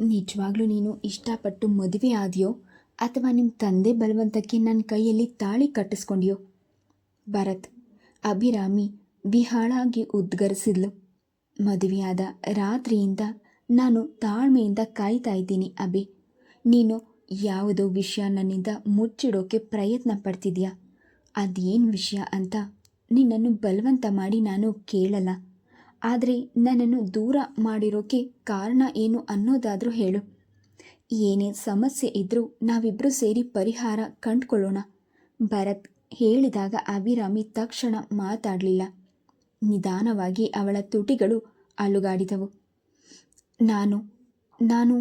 ನಿಜವಾಗ್ಲೂ ನೀನು ಇಷ್ಟಪಟ್ಟು ಮದುವೆ ಆದ್ಯೋ ಅಥವಾ ನಿಮ್ಮ ತಂದೆ ಬಲವಂತಕ್ಕೆ ನನ್ನ ಕೈಯಲ್ಲಿ ತಾಳಿ ಕಟ್ಟಿಸ್ಕೊಂಡ್ಯೋ? ಭರತ್. ಅಭಿರಾಮಿ ವಿಹಾಳಾಗಿ ಉದ್ಗರಿಸಿದ್ಲು. ಮದುವೆಯಾದ ರಾತ್ರಿಯಿಂದ ನಾನು ತಾಳ್ಮೆಯಿಂದ ಕಾಯ್ತಾ ಇದ್ದೀನಿ ಅಭಿ. ನೀನು ಯಾವುದೋ ವಿಷಯ ನನ್ನಿಂದ ಮುಚ್ಚಿಡೋಕೆ ಪ್ರಯತ್ನ ಪಡ್ತಿದ್ಯಾ. ಅದೇನು ವಿಷಯ ಅಂತ ನಿನ್ನನ್ನು ಬಲವಂತ ಮಾಡಿ ನಾನು ಕೇಳಲ್ಲ. ಆದರೆ ನನ್ನನ್ನು ದೂರ ಮಾಡಿರೋಕ್ಕೆ ಕಾರಣ ಏನು ಅನ್ನೋದಾದರೂ ಹೇಳು. ಏನೇ ಸಮಸ್ಯೆ ಇದ್ದರೂ ನಾವಿಬ್ಬರೂ ಸೇರಿ ಪರಿಹಾರ ಕಂಡುಕೊಳ್ಳೋಣ. ಭರತ್ ಹೇಳಿದಾಗ ಅಭಿರಾಮಿ ತಕ್ಷಣ ಮಾತಾಡಲಿಲ್ಲ. ನಿಧಾನವಾಗಿ ಅವಳ ತುಟಿಗಳು ಅಲುಗಾಡಿದವು. ನಾನು ನಾನು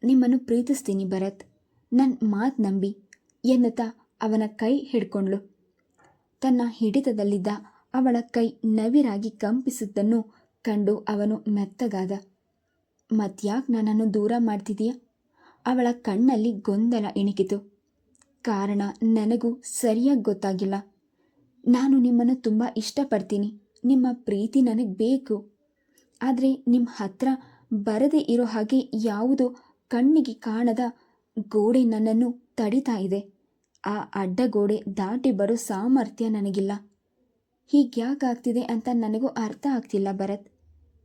ನಿಮ್ಮನ್ನು ಪ್ರೀತಿಸ್ತೀನಿ ಭರತ್, ನನ್ನ ಮಾತು ನಂಬಿ ಎನ್ನುತ್ತಾ ಅವನ ಕೈ ಹಿಡ್ಕೊಂಡ್ಳು. ತನ್ನ ಹಿಡಿತದಲ್ಲಿದ್ದ ಅವಳ ಕೈ ನವಿರಾಗಿ ಕಂಪಿಸಿದ್ದನ್ನು ಕಂಡು ಅವನು ಮೆತ್ತಗಾದ. ಮತ್ಯಾಕೆ ನನ್ನನ್ನು ದೂರ ಮಾಡ್ತಿದೀಯ? ಅವಳ ಕಣ್ಣಲ್ಲಿ ಗೊಂದಲ ಇಣುಕಿತು. ಕಾರಣ ನನಗೂ ಸರಿಯಾಗಿ ಗೊತ್ತಾಗಿಲ್ಲ. ನಾನು ನಿಮ್ಮನ್ನು ತುಂಬ ಇಷ್ಟಪಡ್ತೀನಿ. ನಿಮ್ಮ ಪ್ರೀತಿ ನನಗೆ ಬೇಕು. ಆದರೆ ನಿಮ್ಮ ಹತ್ರ ಬರದೇ ಇರೋ ಹಾಗೆ ಯಾವುದೋ ಕಣ್ಣಿಗೆ ಕಾಣದ ಗೋಡೆ ನನ್ನನ್ನು ತಡಿತಾ ಇದೆ. ಆ ಅಡ್ಡಗೋಡೆ ದಾಟಿ ಬರೋ ಸಾಮರ್ಥ್ಯ ನನಗಿಲ್ಲ. ಹೀಗ್ಯಾಕಾಗ್ತಿದೆ ಅಂತ ನನಗೂ ಅರ್ಥ ಆಗ್ತಿಲ್ಲ ಭರತ್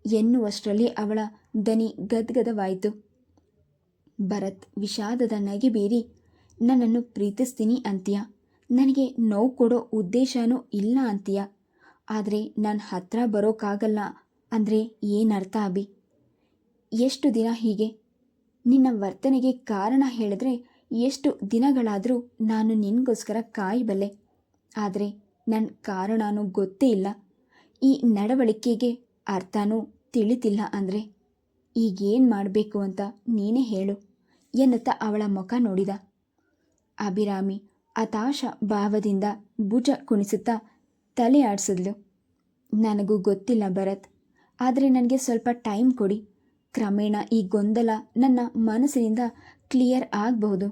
ಎನ್ನುವಷ್ಟರಲ್ಲಿ ಅವಳ ದನಿ ಗದ್ಗದವಾಯಿತು. ಭರತ್ ವಿಷಾದದ ನಗೆ ಬೀರಿ, ನನ್ನನ್ನು ಪ್ರೀತಿಸ್ತೀನಿ ಅಂತೀಯ, ನನಗೆ ನೋವು ಕೊಡೋ ಉದ್ದೇಶನೂ ಇಲ್ಲ ಅಂತೀಯ. ಆದರೆ ನನ್ನ ಹತ್ರ ಬರೋಕ್ಕಾಗಲ್ಲ ಅಂದರೆ ಏನರ್ಥ ಅಭಿ? ಎಷ್ಟು ದಿನ ಹೀಗೆ? ನಿನ್ನ ವರ್ತನೆಗೆ ಕಾರಣ ಹೇಳಿದ್ರೆ ಎಷ್ಟು ದಿನಗಳಾದರೂ ನಾನು ನಿನಗೋಸ್ಕರ ಕಾಯಬಲ್ಲೆ. ಆದರೆ ನನ್ನ ಕಾರಣನೂ ಗೊತ್ತೇ ಇಲ್ಲ. ಈ ನಡವಳಿಕೆಗೆ ಅರ್ಥನೂ ತಿಳಿತಿಲ್ಲ ಅಂದರೆ ಈಗೇನು ಮಾಡಬೇಕು ಅಂತ ನೀನೇ ಹೇಳು ಎನ್ನುತ್ತಾ ಅವಳ ಮುಖ ನೋಡಿದ. ಅಭಿರಾಮಿ ಹತಾಶ ಭಾವದಿಂದ ಭುಜ ಕುಣಿಸುತ್ತಾ ತಲೆ ಆಡಿಸಿದ್ಲು. ನನಗೂ ಗೊತ್ತಿಲ್ಲ ಭರತ್, ಆದರೆ ನನಗೆ ಸ್ವಲ್ಪ ಟೈಮ್ ಕೊಡಿ. ಕ್ರಮೇಣ ಈ ಗೊಂದಲ ನನ್ನ ಮನಸ್ಸಿನಿಂದ ಕ್ಲಿಯರ್ ಆಗಬಹುದು.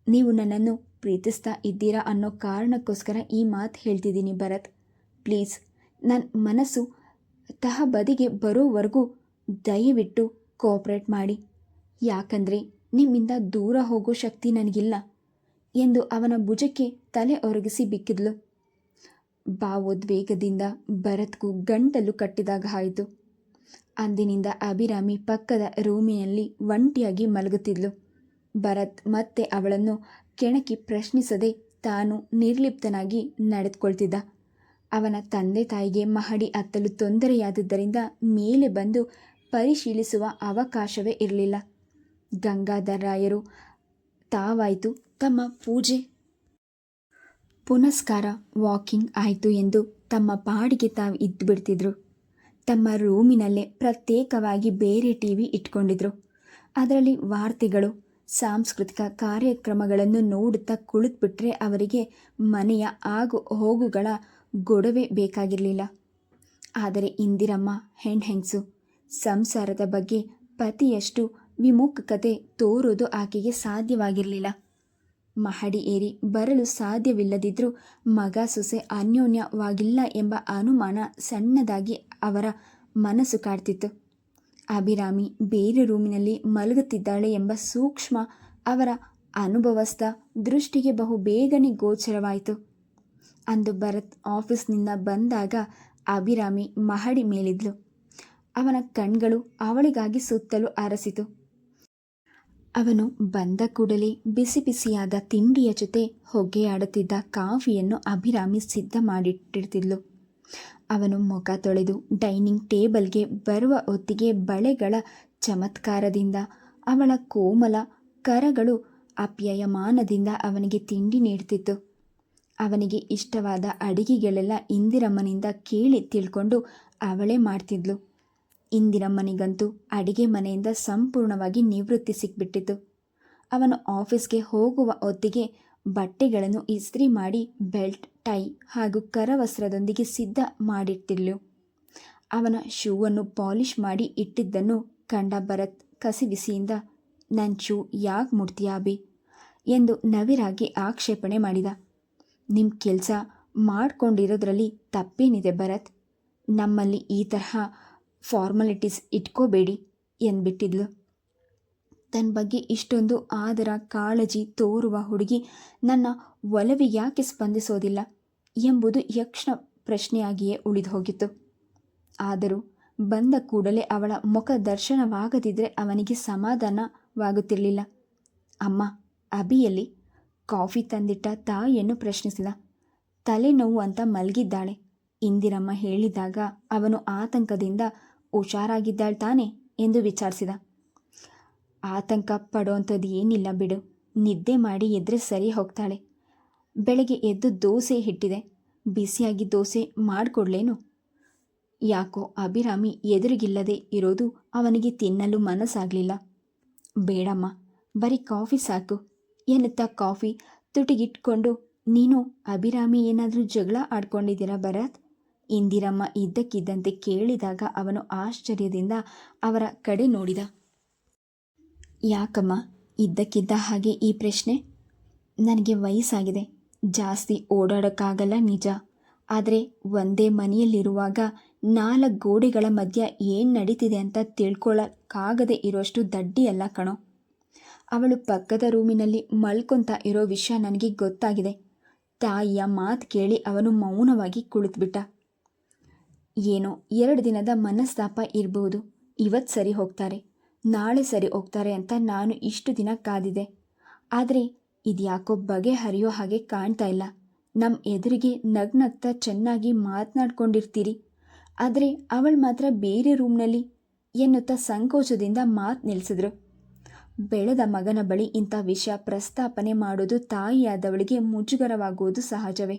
ನೀವು ನನ್ನನ್ನು ಪ್ರೀತಿಸ್ತಾ ಇದ್ದೀರಾ ಅನ್ನೋ ಕಾರಣಕ್ಕೋಸ್ಕರ ಈ ಮಾತು ಹೇಳ್ತಿದ್ದೀನಿ ಭರತ್. ಪ್ಲೀಸ್, ನನ್ನ ಮನಸ್ಸು ತಹಬದಿಗೆ ಬರೋವರೆಗೂ ದಯವಿಟ್ಟು ಕೋಆಪ್ರೇಟ್ ಮಾಡಿ. ಯಾಕಂದರೆ ನಿಮ್ಮಿಂದ ದೂರ ಹೋಗೋ ಶಕ್ತಿ ನನಗಿಲ್ಲ ಎಂದು ಅವನ ಭುಜಕ್ಕೆ ತಲೆ ಒರಗಿಸಿ ಬಿಕ್ಕಿದ್ಲು. ಭಾವೋದ್ವೇಗದಿಂದ ಭರತ್ಗೂ ಗಂಟಲು ಕಟ್ಟಿದಾಗ ಆಯಿತು. ಅಂದಿನಿಂದ ಅಭಿರಾಮಿ ಪಕ್ಕದ ರೂಮಿನಲ್ಲಿ ಒಂಟಿಯಾಗಿ ಮಲಗುತ್ತಿದ್ಲು. ಭರತ್ ಮತ್ತೆ ಅವಳನ್ನು ಕೆಣಕಿ ಪ್ರಶ್ನಿಸದೆ ತಾನು ನಿರ್ಲಿಪ್ತನಾಗಿ ನಡೆದುಕೊಳ್ತಿದ್ದ. ಅವನ ತಂದೆ ತಾಯಿಗೆ ಮಹಡಿ ಹತ್ತಲು ತೊಂದರೆಯಾದುದರಿಂದ ಮೇಲೆ ಬಂದು ಪರಿಶೀಲಿಸುವ ಅವಕಾಶವೇ ಇರಲಿಲ್ಲ. ಗಂಗಾಧರ ರಾಯರು ತಾವಾಯಿತು ತಮ್ಮ ಪೂಜೆ ಪುನಸ್ಕಾರ ವಾಕಿಂಗ್ ಆಯಿತು ಎಂದು ತಮ್ಮ ಪಾಡಿಗೆ ತಾವು ಇದ್ದು ಬಿಡ್ತಿದ್ರು. ತಮ್ಮ ರೂಮಿನಲ್ಲೇ ಪ್ರತ್ಯೇಕವಾಗಿ ಬೇರೆ ಟಿವಿ ಇಟ್ಕೊಂಡಿದ್ರು. ಅದರಲ್ಲಿ ವಾರ್ತೆಗಳು, ಸಾಂಸ್ಕೃತಿಕ ಕಾರ್ಯಕ್ರಮಗಳನ್ನು ನೋಡುತ್ತಾ ಕುಳಿತುಬಿಟ್ರೆ ಅವರಿಗೆ ಮನೆಯ ಆಗು ಹೋಗುಗಳ ಗೊಡವೆ ಬೇಕಾಗಿರಲಿಲ್ಲ. ಆದರೆ ಇಂದಿರಮ್ಮ ಹೆಣ್ಹೆಂಗಸು. ಸಂಸಾರದ ಬಗ್ಗೆ ಪತಿಯಷ್ಟು ವಿಮುಖತೆ ತೋರೋದು ಆಕೆಗೆ ಸಾಧ್ಯವಾಗಿರಲಿಲ್ಲ. ಮಹಡಿ ಏರಿ ಬರಲು ಸಾಧ್ಯವಿಲ್ಲದಿದ್ದರೂ ಮಗ ಸೊಸೆ ಅನ್ಯೋನ್ಯವಾಗಿಲ್ಲ ಎಂಬ ಅನುಮಾನ ಸಣ್ಣದಾಗಿ ಅವರ ಮನಸ್ಸು ಕಾಡ್ತಿತ್ತು. ಅಭಿರಾಮಿ ಬೇರೆ ರೂಮಿನಲ್ಲಿ ಮಲಗುತ್ತಿದ್ದಾಳೆ ಎಂಬ ಸೂಕ್ಷ್ಮ ಅವರ ಅನುಭವಸ್ಥ ದೃಷ್ಟಿಗೆ ಬಹು ಬೇಗನೆ ಗೋಚರವಾಯಿತು. ಅಂದು ಭರತ್ ಆಫೀಸ್ನಿಂದ ಬಂದಾಗ ಅಭಿರಾಮಿ ಮಹಡಿ ಮೇಲಿದ್ಲು. ಅವನ ಕಣ್ಗಳು ಅವಳಿಗಾಗಿ ಸುತ್ತಲೂ ಅರಸಿತು. ಅವನು ಬಂದ ಕೂಡಲೇ ಬಿಸಿ ಬಿಸಿಯಾದ ತಿಂಡಿಯ ಜೊತೆ ಹೊಗೆಯಾಡುತ್ತಿದ್ದ ಕಾಫಿಯನ್ನು ಅಭಿರಾಮಿ ಸಿದ್ಧ ಮಾಡಿಟ್ಟಿರ್ತಿದ್ಲು. ಅವನು ಮುಖ ತೊಳೆದು ಡೈನಿಂಗ್ ಟೇಬಲ್ಗೆ ಬರುವ ಹೊತ್ತಿಗೆ ಬಳೆಗಳ ಚಮತ್ಕಾರದಿಂದ ಅವಳ ಕೋಮಲ ಕರಗಳು ಅಪ್ಯಾಯಮಾನದಿಂದ ಅವನಿಗೆ ತಿಂಡಿ ನೀಡುತ್ತಿತ್ತು. ಅವನಿಗೆ ಇಷ್ಟವಾದ ಅಡಿಗೆಗಳೆಲ್ಲ ಇಂದಿರಮ್ಮನಿಂದ ಕೇಳಿ ತಿಳ್ಕೊಂಡು ಅವಳೇ ಮಾಡ್ತಿದ್ಲು. ಇಂದಿರಮ್ಮನಿಗಂತೂ ಅಡಿಗೆ ಮನೆಯಿಂದ ಸಂಪೂರ್ಣವಾಗಿ ನಿವೃತ್ತಿ ಸಿಕ್ಬಿಟ್ಟಿತು. ಅವನು ಆಫೀಸ್ಗೆ ಹೋಗುವ ಹೊತ್ತಿಗೆ ಬಟ್ಟೆಗಳನ್ನು ಇಸ್ತ್ರಿ ಮಾಡಿ ಬೆಲ್ಟ್, ಟೈ ಹಾಗೂ ಕರವಸ್ತ್ರದೊಂದಿಗೆ ಸಿದ್ಧ ಮಾಡಿಟ್ಟಿದ್ಲು. ಅವನ ಶೂವನ್ನು ಪಾಲಿಷ್ ಮಾಡಿ ಇಟ್ಟಿದ್ದನ್ನು ಕಂಡ ಭರತ್ ಕಸಿವಿಸಿಯಿಂದ, ನನ್ನ ಶೂ ಯಾಕೆ ಮುಡ್ತೀಯಾ ಅಭಿ ಎಂದು ನವಿರಾಗಿ ಆಕ್ಷೇಪಣೆ ಮಾಡಿದ. ನಿಮ್ಮ ಕೆಲಸ ಮಾಡ್ಕೊಂಡಿರೋದ್ರಲ್ಲಿ ತಪ್ಪೇನಿದೆ ಭರತ್, ನಮ್ಮಲ್ಲಿ ಈ ತರಹ ಫಾರ್ಮಾಲಿಟೀಸ್ ಇಟ್ಕೋಬೇಡಿ ಎಂದ್ಬಿಟ್ಟಿದ್ಲು. ತನ್ನ ಬಗ್ಗೆ ಇಷ್ಟೊಂದು ಆದರ ಕಾಳಜಿ ತೋರುವ ಹುಡುಗಿ ನನ್ನ ಒಲವಿಗೆ ಯಾಕೆ ಸ್ಪಂದಿಸೋದಿಲ್ಲ ಎಂಬುದು ಯಕ್ಷ ಪ್ರಶ್ನೆಯಾಗಿಯೇ ಉಳಿದು ಹೋಗಿತ್ತು. ಆದರೂ ಬಂದ ಕೂಡಲೇ ಅವಳ ಮುಖ ದರ್ಶನವಾಗದಿದ್ದರೆ ಅವನಿಗೆ ಸಮಾಧಾನವಾಗುತ್ತಿರಲಿಲ್ಲ. ಅಮ್ಮ, ಅಭಿಯಲ್ಲಿ ಕಾಫಿ ತಂದಿಟ್ಟ ತಾಯಿಯನ್ನು ಪ್ರಶ್ನಿಸಿದ. ತಲೆನೋವು ಅಂತ ಮಲಗಿದ್ದಾಳೆ. ಇಂದಿರಮ್ಮ ಹೇಳಿದಾಗ ಅವನು ಆತಂಕದಿಂದ ಹುಷಾರಾಗಿದ್ದಾಳೆ ತಾನೆ ಎಂದು ವಿಚಾರಿಸಿದ. ಆತಂಕ ಪಡೋವಂಥದ್ದು ಏನಿಲ್ಲ ಬಿಡು, ನಿದ್ದೆ ಮಾಡಿ ಎದ್ರೆ ಸರಿ ಹೋಗ್ತಾಳೆ. ಬೆಳಗ್ಗೆ ಎದ್ದು ದೋಸೆ ಹಿಟ್ಟಿದೆ, ಬಿಸಿಯಾಗಿ ದೋಸೆ ಮಾಡಿಕೊಡ್ಲೇನು? ಯಾಕೋ ಅಭಿರಾಮಿ ಎದುರಿಗಿಲ್ಲದೆ ಇರೋದು ಅವನಿಗೆ ತಿನ್ನಲು ಮನಸ್ಸಾಗಲಿಲ್ಲ. ಬೇಡಮ್ಮ, ಬರೀ ಕಾಫಿ ಸಾಕು ಎನ್ನುತ್ತಾ ಕಾಫಿ ತುಟಿಗಿಟ್ಕೊಂಡು, ನೀನು ಅಭಿರಾಮಿ ಏನಾದರೂ ಜಗಳ ಆಡ್ಕೊಂಡಿದ್ದೀರಾ ಭರತ್? ಇಂದಿರಮ್ಮ ಇದ್ದಕ್ಕಿದ್ದಂತೆ ಕೇಳಿದಾಗ ಅವನು ಆಶ್ಚರ್ಯದಿಂದ ಅವರ ಕಡೆ ನೋಡಿದ. ಯಾಕಮ್ಮ ಇದ್ದಕ್ಕಿದ್ದ ಹಾಗೆ ಈ ಪ್ರಶ್ನೆ? ನನಗೆ ವಯಸ್ಸಾಗಿದೆ, ಜಾಸ್ತಿ ಓಡಾಡೋಕ್ಕಾಗಲ್ಲ ನಿಜ. ಆದರೆ ಒಂದೇ ಮನೆಯಲ್ಲಿರುವಾಗ 4 ಗೋಡೆಗಳ ಮಧ್ಯ ಏನು ನಡೀತಿದೆ ಅಂತ ತಿಳ್ಕೊಳ್ಳೋಕ್ಕಾಗದೆ ಇರೋಷ್ಟು ದಡ್ಡಿಯಲ್ಲ ಕಣೋ. ಅವಳು ಪಕ್ಕದ ರೂಮಿನಲ್ಲಿ ಮಲ್ಕೊತಾ ಇರೋ ವಿಷಯ ನನಗೆ ಗೊತ್ತಾಗಿದೆ. ತಾಯಿಯ ಮಾತು ಕೇಳಿ ಅವನು ಮೌನವಾಗಿ ಕುಳಿತುಬಿಟ್ಟ. ಏನೋ 2 ದಿನದ ಮನಸ್ತಾಪ ಇರಬಹುದು. ಇವತ್ತು ಸರಿ ಹೋಗ್ತಾರೆ, ನಾಳೆ ಸರಿ ಹೋಗ್ತಾರೆ ಅಂತ ನಾನು ಇಷ್ಟು ದಿನ ಕಾದಿದೆ. ಆದರೆ ಇದ್ಯಾಕೋ ಬಗೆಹರಿಯೋ ಹಾಗೆ ಕಾಣ್ತಾ ಇಲ್ಲ. ನಮ್ಮ ಎದುರಿಗೆ ನಗ್ನಗ್ತಾ ಚೆನ್ನಾಗಿ ಮಾತನಾಡ್ಕೊಂಡಿರ್ತೀರಿ, ಆದರೆ ಅವಳು ಮಾತ್ರ ಬೇರೆ ರೂಮ್ನಲ್ಲಿ ಎನ್ನುತ್ತಾ ಸಂಕೋಚದಿಂದ ಮಾತು ನಿಲ್ಲಿಸಿದ್ರು. ಬೆಳೆದ ಮಗನ ಬಳಿ ಇಂಥ ವಿಷಯ ಪ್ರಸ್ತಾಪನೆ ಮಾಡೋದು ತಾಯಿಯಾದವಳಿಗೆ ಮುಜುಗರವಾಗುವುದು ಸಹಜವೇ.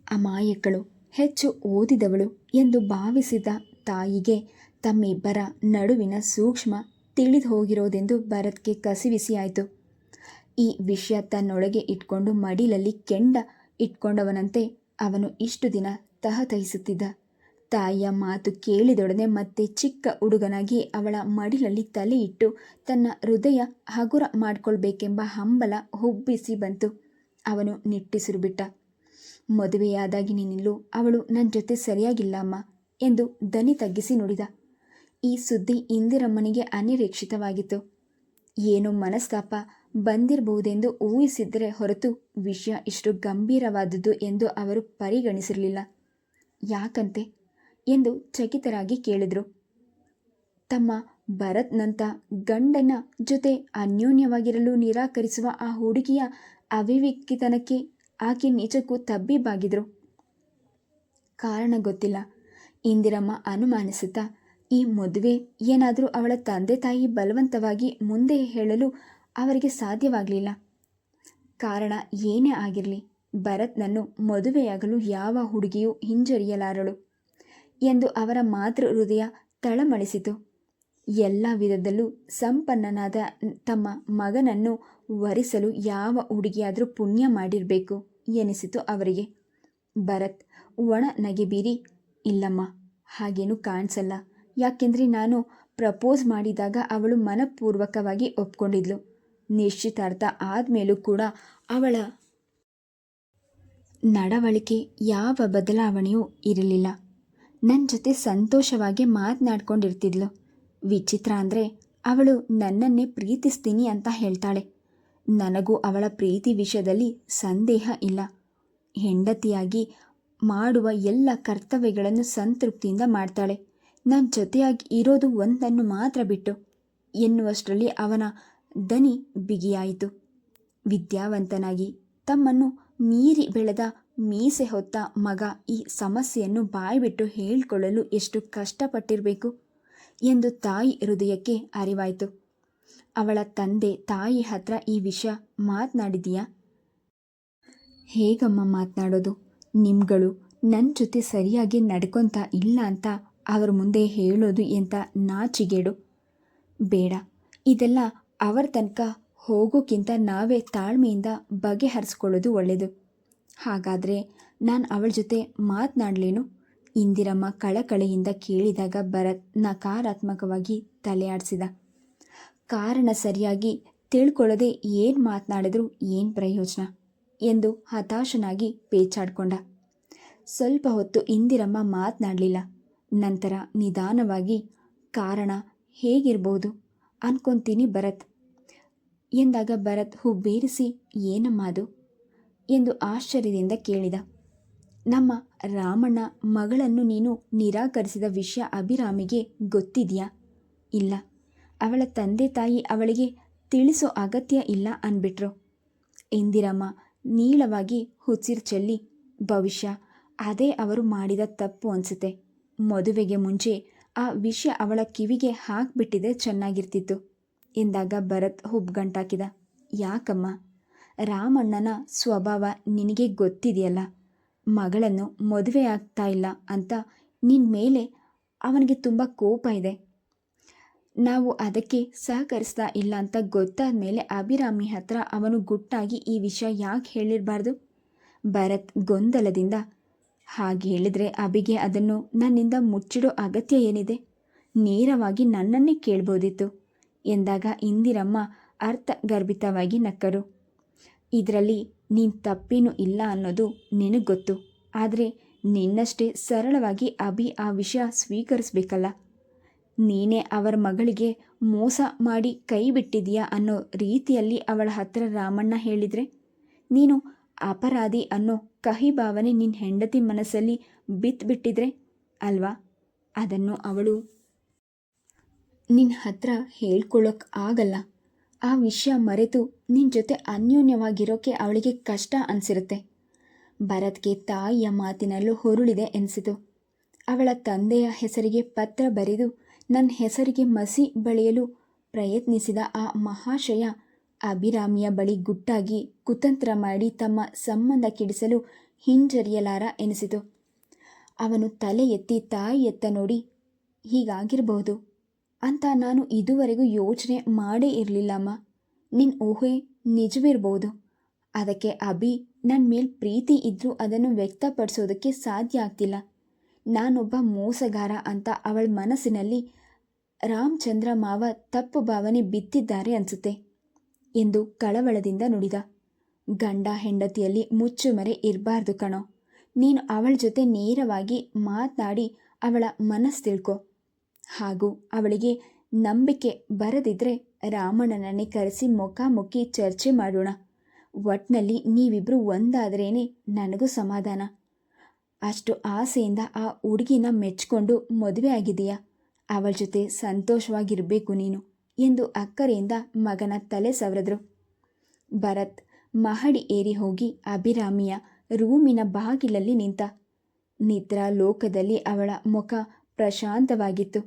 ಅಮಾಯಕಳು, ಹೆಚ್ಚು ಓದಿದವಳು ಎಂದು ಭಾವಿಸಿದ ತಾಯಿಗೆ ತಮ್ಮಿಬ್ಬರ ನಡುವಿನ ಸೂಕ್ಷ್ಮ ತಿಳಿದು ಹೋಗಿರೋದೆಂದು ಭರತ್ಗೆ ಕಸಿವಿಸಿಯಾಯಿತು. ಈ ವಿಷಯ ತನ್ನೊಳಗೆ ಇಟ್ಕೊಂಡು ಮಡಿಲಲ್ಲಿ ಕೆಂಡ ಇಟ್ಕೊಂಡವನಂತೆ ಅವನು ಇಷ್ಟು ದಿನ ತಹತಹಿಸುತ್ತಿದ್ದ. ತಾಯಿಯ ಮಾತು ಕೇಳಿದೊಡನೆ ಮತ್ತೆ ಚಿಕ್ಕ ಹುಡುಗನಾಗಿ ಅವಳ ಮಡಿಲಲ್ಲಿ ತಲೆ ಇಟ್ಟು ತನ್ನ ಹೃದಯ ಹಗುರ ಮಾಡಿಕೊಳ್ಬೇಕೆಂಬ ಹಂಬಲ ಹುಬ್ಬಿಸಿ ಬಂತು. ಅವನು ನಿಟ್ಟುಸಿರು ಬಿಟ್ಟ. ಮದುವೆಯಾದಾಗಿನಿಂದಲೂ ಅವಳು ನನ್ನ ಜೊತೆ ಸರಿಯಾಗಿಲ್ಲ ಅಮ್ಮ ಎಂದು ದನಿ ತಗ್ಗಿಸಿ ನುಡಿದ. ಈ ಸುದ್ದಿ ಇಂದಿರಮ್ಮನಿಗೆ ಅನಿರೀಕ್ಷಿತವಾಗಿತ್ತು. ಏನೋ ಮನಸ್ತಾಪ ಬಂದಿರಬಹುದೆಂದು ಊಹಿಸಿದ್ದರೆ ಹೊರತು ವಿಷಯ ಇಷ್ಟು ಗಂಭೀರವಾದುದು ಎಂದು ಅವರು ಪರಿಗಣಿಸಿರಲಿಲ್ಲ. ಯಾಕಂತೆ ಎಂದು ಚಕಿತರಾಗಿ ಕೇಳಿದರು. ತಮ್ಮ ಭರತ್ನಂಥ ಗಂಡನ ಜೊತೆ ಅನ್ಯೋನ್ಯವಾಗಿರಲು ನಿರಾಕರಿಸುವ ಆ ಹುಡುಗಿಯ ಅವಿವೇಕಿತನಕ್ಕೆ ಆಕೆ ನಿಜಕ್ಕೂ ತಬ್ಬಿಬ್ಬಾಗಿದ್ರು. ಕಾರಣ ಗೊತ್ತಿಲ್ಲ. ಇಂದಿರಮ್ಮ ಅನುಮಾನಿಸುತ್ತಾ, ಈ ಮದುವೆ ಏನಾದರೂ ಅವಳ ತಂದೆ ತಾಯಿ ಬಲವಂತವಾಗಿ ಮುಂದೆ ಹೇಳಲು ಅವರಿಗೆ ಸಾಧ್ಯವಾಗಲಿಲ್ಲ. ಕಾರಣ ಏನೇ ಆಗಿರಲಿ, ಭರತ್ನನ್ನು ಮದುವೆಯಾಗಲು ಯಾವ ಹುಡುಗಿಯೂ ಹಿಂಜರಿಯಲಾರಳು ಎಂದು ಅವರ ಮಾತೃ ಹೃದಯ ತಳಮಳಿಸಿತು. ಎಲ್ಲ ವಿಧದಲ್ಲೂ ಸಂಪನ್ನನಾದ ತಮ್ಮ ಮಗನನ್ನು ವರಿಸಲು ಯಾವ ಹುಡುಗಿಯಾದರೂ ಪುಣ್ಯ ಮಾಡಿರಬೇಕು ಎನಿಸಿತು ಅವರಿಗೆ. ಭರತ್ ಒಣ ನಗೆ ಬೀರಿ, ಇಲ್ಲಮ್ಮ, ಹಾಗೇನೂ ಕಾಣಿಸಲ್ಲ. ಯಾಕೆಂದರೆ ನಾನು ಪ್ರಪೋಸ್ ಮಾಡಿದಾಗ ಅವಳು ಮನಪೂರ್ವಕವಾಗಿ ಒಪ್ಕೊಂಡಿದ್ಲು. ನಿಶ್ಚಿತಾರ್ಥ ಆದಮೇಲೂ ಕೂಡ ಅವಳ ನಡವಳಿಕೆ ಯಾವ ಬದಲಾವಣೆಯೂ ಇರಲಿಲ್ಲ. ನನ್ನ ಜೊತೆ ಸಂತೋಷವಾಗಿ ಮಾತನಾಡ್ಕೊಂಡಿರ್ತಿದ್ಲು. ವಿಚಿತ್ರ ಅಂದರೆ ಅವಳು ನನ್ನನ್ನೇ ಪ್ರೀತಿಸ್ತೀನಿ ಅಂತ ಹೇಳ್ತಾಳೆ. ನನಗೂ ಅವಳ ಪ್ರೀತಿ ವಿಷಯದಲ್ಲಿ ಸಂದೇಹ ಇಲ್ಲ. ಹೆಂಡತಿಯಾಗಿ ಮಾಡುವ ಎಲ್ಲ ಕರ್ತವ್ಯಗಳನ್ನು ಸಂತೃಪ್ತಿಯಿಂದ ಮಾಡ್ತಾಳೆ. ನನ್ನ ಜೊತೆಯಾಗಿ ಇರೋದು ಒಂದನ್ನು ಮಾತ್ರ ಬಿಟ್ಟು ಎನ್ನುವಷ್ಟರಲ್ಲಿ ಅವನ ದನಿ ಬಿಗಿಯಾಯಿತು. ವಿದ್ಯಾವಂತನಾಗಿ ತಮ್ಮನ್ನು ಮೀರಿ ಬೆಳೆದ ಮೀಸೆ ಹೊತ್ತ ಮಗ ಈ ಸಮಸ್ಯೆಯನ್ನು ಬಾಯ್ಬಿಟ್ಟು ಹೇಳಿಕೊಳ್ಳಲು ಎಷ್ಟು ಕಷ್ಟಪಟ್ಟಿರಬೇಕು ಎಂದು ತಾಯಿ ಹೃದಯಕ್ಕೆ ಅರಿವಾಯಿತು. ಅವಳ ತಂದೆ ತಾಯಿ ಹತ್ರ ಈ ವಿಷಯ ಮಾತನಾಡಿದೀಯಾ? ಹೇಗಮ್ಮ ಮಾತನಾಡೋದು? ನಿಮ್ಗಳು ನನ್ನ ಜೊತೆ ಸರಿಯಾಗಿ ನಡ್ಕೊತಾ ಇಲ್ಲ ಅಂತ ಅವ್ರ ಮುಂದೆ ಹೇಳೋದು ಎಂಥ ನಾಚಿಗೇಡು. ಬೇಡ, ಇದೆಲ್ಲ ಅವರ ತನಕ ಹೋಗೋಕ್ಕಿಂತ ನಾವೇ ತಾಳ್ಮೆಯಿಂದ ಬಗೆಹರಿಸ್ಕೊಳ್ಳೋದು ಒಳ್ಳೆಯದು. ಹಾಗಾದರೆ ನಾನು ಅವಳ ಜೊತೆ ಮಾತನಾಡಲೇನು? ಇಂದಿರಮ್ಮ ಕಳಕಳೆಯಿಂದ ಕೇಳಿದಾಗ ಭರತ್ ನಕಾರಾತ್ಮಕವಾಗಿ ತಲೆಯಾಡಿಸಿದ. ಕಾರಣ ಸರಿಯಾಗಿ ತಿಳ್ಕೊಳ್ಳದೆ ಏನು ಮಾತನಾಡಿದ್ರೂ ಏನು ಪ್ರಯೋಜನ ಎಂದು ಹತಾಶನಾಗಿ ಪೇಚಾಡ್ಕೊಂಡ. ಸ್ವಲ್ಪ ಹೊತ್ತು ಇಂದಿರಮ್ಮ ಮಾತನಾಡಲಿಲ್ಲ. ನಂತರ ನಿಧಾನವಾಗಿ, ಕಾರಣ ಹೇಗಿರ್ಬೋದು? ಅನ್ಕೊಂತೀನಿ ಭರತ್ ಎಂದಾಗ ಭರತ್ ಹುಬ್ಬೇರಿಸಿ ಏನಮ್ಮ ಅದು ಎಂದು ಆಶ್ಚರ್ಯದಿಂದ ಕೇಳಿದ. ನಮ್ಮ ರಾಮಣ್ಣ ಮಗಳನ್ನು ನೀನು ನಿರಾಕರಿಸಿದ ವಿಷಯ ಅಭಿರಾಮಿಗೆ ಗೊತ್ತಿದೆಯಾ? ಇಲ್ಲ, ಅವಳ ತಂದೆ ತಾಯಿ ಅವಳಿಗೆ ತಿಳಿಸೋ ಅಗತ್ಯ ಇಲ್ಲ ಅಂದ್ಬಿಟ್ರು. ಇಂದಿರಮ್ಮ ನೀಳವಾಗಿ ಹುಸಿರು ಚೆಲ್ಲಿ, ಭವಿಷ್ಯ ಅದೇ ಅವರು ಮಾಡಿದ ತಪ್ಪು ಅನಿಸುತ್ತೆ. ಮದುವೆಗೆ ಮುಂಚೆ ಆ ವಿಷಯ ಅವಳ ಕಿವಿಗೆ ಹಾಕ್ಬಿಟ್ಟಿದ್ರೆ ಚೆನ್ನಾಗಿರ್ತಿತ್ತು ಎಂದಾಗ ಭರತ್ ಹುಬ್ಗಂಟಾಕಿದ. ಯಾಕಮ್ಮ? ರಾಮಣ್ಣನ ಸ್ವಭಾವ ನಿನಗೆ ಗೊತ್ತಿದೆಯಲ್ಲ. ಮಗಳನ್ನು ಮದುವೆ ಆಗ್ತಾ ಇಲ್ಲ ಅಂತ ನಿನ್ನ ಮೇಲೆ ಅವನಿಗೆ ತುಂಬ ಕೋಪ ಇದೆ. ನಾವು ಅದಕ್ಕೆ ಸಹಕರಿಸ್ತಾ ಇಲ್ಲ ಅಂತ ಗೊತ್ತಾದ ಮೇಲೆ ಅಭಿರಾಮಿ ಹತ್ರ ಅವನು ಗುಟ್ಟಾಗಿ ಈ ವಿಷಯ ಯಾಕೆ ಹೇಳಿರಬಾರ್ದು? ಭರತ್ ಗೊಂದಲದಿಂದ, ಹಾಗೆ ಹೇಳಿದರೆ ಅಭಿಗೆ ಅದನ್ನು ನನ್ನಿಂದ ಮುಚ್ಚಿಡೋ ಅಗತ್ಯ ಏನಿದೆ? ನೇರವಾಗಿ ನನ್ನನ್ನೇ ಕೇಳ್ಬೋದಿತ್ತು ಎಂದಾಗ ಇಂದಿರಮ್ಮ ಅರ್ಥಗರ್ಭಿತವಾಗಿ ನಕ್ಕರು. ಇದರಲ್ಲಿ ನೀನು ತಪ್ಪೇನೂ ಇಲ್ಲ ಅನ್ನೋದು ನಿನಗೆ ಗೊತ್ತು. ಆದರೆ ನಿನ್ನಷ್ಟೇ ಸರಳವಾಗಿ ಅಭಿ ಆ ವಿಷಯ ಸ್ವೀಕರಿಸ್ಬೇಕಲ್ಲ. ನೀನೇ ಅವರ ಮಗಳಿಗೆ ಮೋಸ ಮಾಡಿ ಕೈ ಬಿಟ್ಟಿದೀಯಾ ಅನ್ನೋ ರೀತಿಯಲ್ಲಿ ಅವಳ ಹತ್ರ ರಾಮಣ್ಣ ಹೇಳಿದರೆ, ನೀನು ಅಪರಾಧಿ ಅನ್ನೋ ಕಹಿ ಭಾವನೆ ನಿನ್ನ ಹೆಂಡತಿ ಮನಸ್ಸಲ್ಲಿ ಬಿತ್ತಿಬಿಟ್ಟಿದ್ರೆ ಅಲ್ವಾ? ಅದನ್ನು ಅವಳು ನಿನ್ನ ಹತ್ರ ಹೇಳ್ಕೊಳ್ಳೋಕೆ ಆಗಲ್ಲ. ಆ ವಿಷಯ ಮರೆತು ನಿನ್ನ ಜೊತೆ ಅನ್ಯೋನ್ಯವಾಗಿರೋಕ್ಕೆ ಅವಳಿಗೆ ಕಷ್ಟ ಅನಿಸಿರುತ್ತೆ. ಭರತ್ಗೆ ತಾಯಿಯ ಮಾತಿನಲ್ಲೂ ಹೊರುಳಿದೆ ಎನಿಸಿತು. ಅವಳ ತಂದೆಯ ಹೆಸರಿಗೆ ಪತ್ರ ಬರೆದು ನನ್ನ ಹೆಸರಿಗೆ ಮಸಿ ಬಳಿಯಲು ಪ್ರಯತ್ನಿಸಿದ ಆ ಮಹಾಶಯ ಅಭಿರಾಮಿಯ ಬಳಿ ಗುಟ್ಟಾಗಿ ಕುತಂತ್ರ ಮಾಡಿ ತಮ್ಮ ಸಂಬಂಧ ಕೆಡಿಸಲು ಹಿಂಜರಿಯಲಾರ ಎನಿಸಿತು. ಅವನು ತಲೆ ಎತ್ತಿ ತಾಯಿಯತ್ತ ನೋಡಿ, ಹೀಗಾಗಿರಬಹುದು ಅಂತ ನಾನು ಇದುವರೆಗೂ ಯೋಚನೆ ಮಾಡೇ ಇರಲಿಲ್ಲಮ್ಮ. ನಿನ್ನ ಊಹೆ ನಿಜವಿರ್ಬೋದು. ಅದಕ್ಕೆ ಅಭಿ ನನ್ನ ಮೇಲೆ ಪ್ರೀತಿ ಇದ್ದರೂ ಅದನ್ನು ವ್ಯಕ್ತಪಡಿಸೋದಕ್ಕೆ ಸಾಧ್ಯ ಆಗ್ತಿಲ್ಲ. ನಾನೊಬ್ಬ ಮೋಸಗಾರ ಅಂತ ಅವಳ ಮನಸ್ಸಿನಲ್ಲಿ ರಾಮಚಂದ್ರ ಮಾವ ತಪ್ಪು ಭಾವನೆ ಬಿತ್ತಿದ್ದಾರೆ ಅನಿಸುತ್ತೆ ಎಂದು ಕಳವಳದಿಂದ ನುಡಿದ. ಗಂಡ ಹೆಂಡತಿಯಲ್ಲಿ ಮುಚ್ಚುಮರೆ ಇರಬಾರ್ದು ಕಣೋ. ನೀನು ಅವಳ ಜೊತೆ ನೇರವಾಗಿ ಮಾತನಾಡಿ ಅವಳ ಮನಸ್ಸು ತಿಳ್ಕೊ. ಹಾಗೂ ಅವಳಿಗೆ ನಂಬಿಕೆ ಬರದಿದ್ದರೆ ರಾಮಣ್ಣನನ್ನೇ ಕರೆಸಿ ಮುಖಾಮುಖಿ ಚರ್ಚೆ ಮಾಡೋಣ. ಒಟ್ನಲ್ಲಿ ನೀವಿಬ್ಬರು ಒಂದಾದ್ರೇ ನನಗೂ ಸಮಾಧಾನ. ಅಷ್ಟು ಆಸೆಯಿಂದ ಆ ಹುಡುಗಿನ ಮೆಚ್ಕೊಂಡು ಮದುವೆ ಆಗಿದೆಯಾ? ಅವಳ ಜೊತೆ ಸಂತೋಷವಾಗಿರಬೇಕು ನೀನು ಎಂದು ಅಕ್ಕರೆಯಿಂದ ಮಗನ ತಲೆ ಸವರಿದ್ರು. ಭರತ್ ಮಹಡಿ ಏರಿ ಹೋಗಿ ಅಭಿರಾಮಿಯ ರೂಮಿನ ಬಾಗಿಲಲ್ಲಿ ನಿಂತ. ನಿದ್ರಾ ಲೋಕದಲ್ಲಿ ಅವಳ ಮುಖ ಪ್ರಶಾಂತವಾಗಿತ್ತು.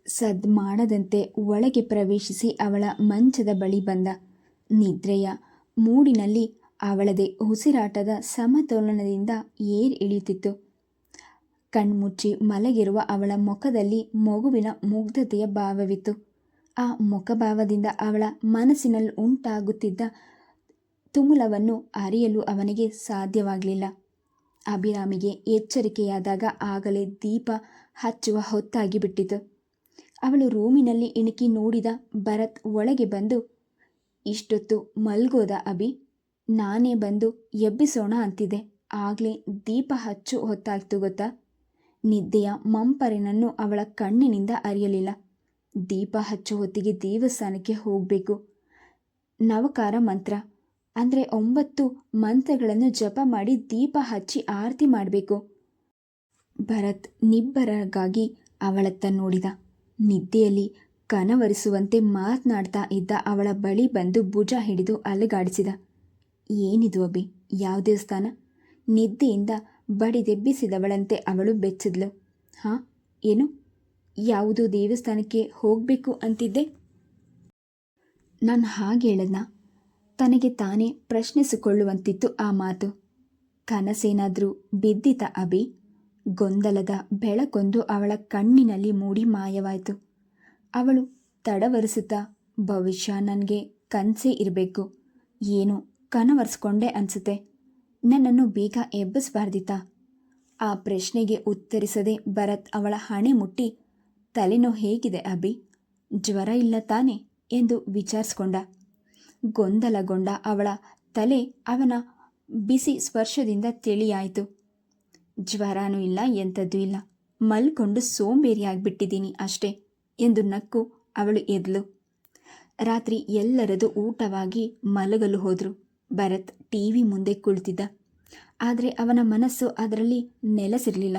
ಸದ್ ಮಾಡದಂತೆ ಒಳಗೆ ಪ್ರವೇಶಿಸಿ ಅವಳ ಮಂಚದ ಬಳಿ ಬಂದ. ನಿದ್ರೆಯ ಮೂಡಿನಲ್ಲಿ ಅವಳದೇ ಉಸಿರಾಟದ ಸಮತೋಲನದಿಂದ ಏರ್ ಇಳಿಯುತ್ತಿತ್ತು. ಕಣ್ಮುಚ್ಚಿ ಮಲಗಿರುವ ಅವಳ ಮುಖದಲ್ಲಿ ಮಗುವಿನ ಮುಗ್ಧತೆಯ ಭಾವವಿತ್ತು. ಆ ಮುಖಭಾವದಿಂದ ಅವಳ ಮನಸ್ಸಿನಲ್ಲಿ ಉಂಟಾಗುತ್ತಿದ್ದ ತುಮುಲವನ್ನು ಅರಿಯಲು ಅವನಿಗೆ ಸಾಧ್ಯವಾಗಲಿಲ್ಲ. ಅಭಿರಾಮಿಗೆ ಎಚ್ಚರಿಕೆಯಾದಾಗ ಆಗಲೇ ದೀಪ ಹಚ್ಚುವ ಹೊತ್ತಾಗಿ ಬಿಟ್ಟಿತು. ಅವಳು ರೂಮಿನಲ್ಲಿ ಇಣುಕಿ ನೋಡಿದ ಭರತ್ ಒಳಗೆ ಬಂದು, ಇಷ್ಟೊತ್ತು ಮಲ್ಗೋದ ಅಭಿ? ನಾನೇ ಬಂದು ಎಬ್ಬಿಸೋಣ ಅಂತಿದ್ದೆ. ಆಗಲೇ ದೀಪ ಹಚ್ಚು ಹೊತ್ತಾಗ್ತು ಗೊತ್ತಾ? ನಿದ್ದೆಯ ಮಂಪರಿನನ್ನು ಅವಳ ಕಣ್ಣಿನಿಂದ ಅರಿಯಲಿಲ್ಲ. ದೀಪ ಹಚ್ಚು ಹೊತ್ತಿಗೆ ದೇವಸ್ಥಾನಕ್ಕೆ ಹೋಗಬೇಕು. ನವಕಾರ ಮಂತ್ರ ಅಂದರೆ 9 ಮಂತ್ರಗಳನ್ನು ಜಪ ಮಾಡಿ ದೀಪ ಹಚ್ಚಿ ಆರತಿ ಮಾಡಬೇಕು. ಭರತ್ ನಿಬ್ಬರಗಾಗಿ ಅವಳತ್ತ ನೋಡಿದ. ನಿದ್ದೆಯಲ್ಲಿ ಕನವರಿಸುವಂತೆ ಮಾತನಾಡ್ತಾ ಇದ್ದ ಅವಳ ಬಳಿ ಬಂದು ಭುಜ ಹಿಡಿದು ಅಲುಗಾಡಿಸಿದ. ಏನಿದು ಅಭಿ? ಯಾವ ದೇವಸ್ಥಾನ? ನಿದ್ದೆಯಿಂದ ಬಡಿದೆಬ್ಬಿಸಿದವಳಂತೆ ಅವಳು ಬೆಚ್ಚಿದ್ಲು. ಹಾಂ, ಏನು? ಯಾವುದೋ ದೇವಸ್ಥಾನಕ್ಕೆ ಹೋಗಬೇಕು ಅಂತಿದ್ದೆ? ನಾನು ಹಾಗೆ ಹೇಳದ್ನ? ತನಗೆ ತಾನೇ ಪ್ರಶ್ನಿಸಿಕೊಳ್ಳುವಂತಿತ್ತು ಆ ಮಾತು. ಕನಸೇನಾದರೂ ಬಿದ್ದಿತ ಅಭಿ? ಗೊಂದಲದ ಬೆಳಕೊಂದು ಅವಳ ಕಣ್ಣಿನಲ್ಲಿ ಮೂಡಿ ಮಾಯವಾಯಿತು. ಅವಳು ತಡವರಿಸುತ್ತಾ, ಭವಿಷ್ಯ ನನಗೆ ಕನಸೇ ಇರಬೇಕು. ಏನು ಕನವರಿಸ್ಕೊಂಡೆ ಅನಿಸುತ್ತೆ. ನನ್ನನ್ನು ಬೇಗ ಎಬ್ಬಿಸಬಾರ್ದಿತ್ತಾ? ಆ ಪ್ರಶ್ನೆಗೆ ಉತ್ತರಿಸದೆ ಭರತ್ ಅವಳ ಹಣೆ ಮುಟ್ಟಿ, ತಲೆನೋವು ಹೇಗಿದೆ ಅಭಿ? ಜ್ವರ ಇಲ್ಲ ತಾನೆ ಎಂದು ವಿಚಾರಿಸ್ಕೊಂಡ. ಗೊಂದಲಗೊಂಡ ಅವಳ ತಲೆ ಅವನ ಬಿಸಿ ಸ್ಪರ್ಶದಿಂದ ತಿಳಿಯಾಯಿತು. ಜ್ವರನೂ ಇಲ್ಲ, ಎಂಥದ್ದೂ ಇಲ್ಲ, ಮಲ್ಕೊಂಡು ಸೋಂಬೇರಿಯಾಗಿಬಿಟ್ಟಿದ್ದೀನಿ ಅಷ್ಟೇ ಎಂದು ನಕ್ಕು ಅವಳು ಎದ್ಲು. ರಾತ್ರಿ ಎಲ್ಲರದು ಊಟವಾಗಿ ಮಲಗಲು ಹೋದರು. ಭರತ್ ಟಿವಿ ಮುಂದೆ ಕುಳಿತಿದ್ದ. ಆದರೆ ಅವನ ಮನಸ್ಸು ಅದರಲ್ಲಿ ನೆಲೆಸಿರಲಿಲ್ಲ.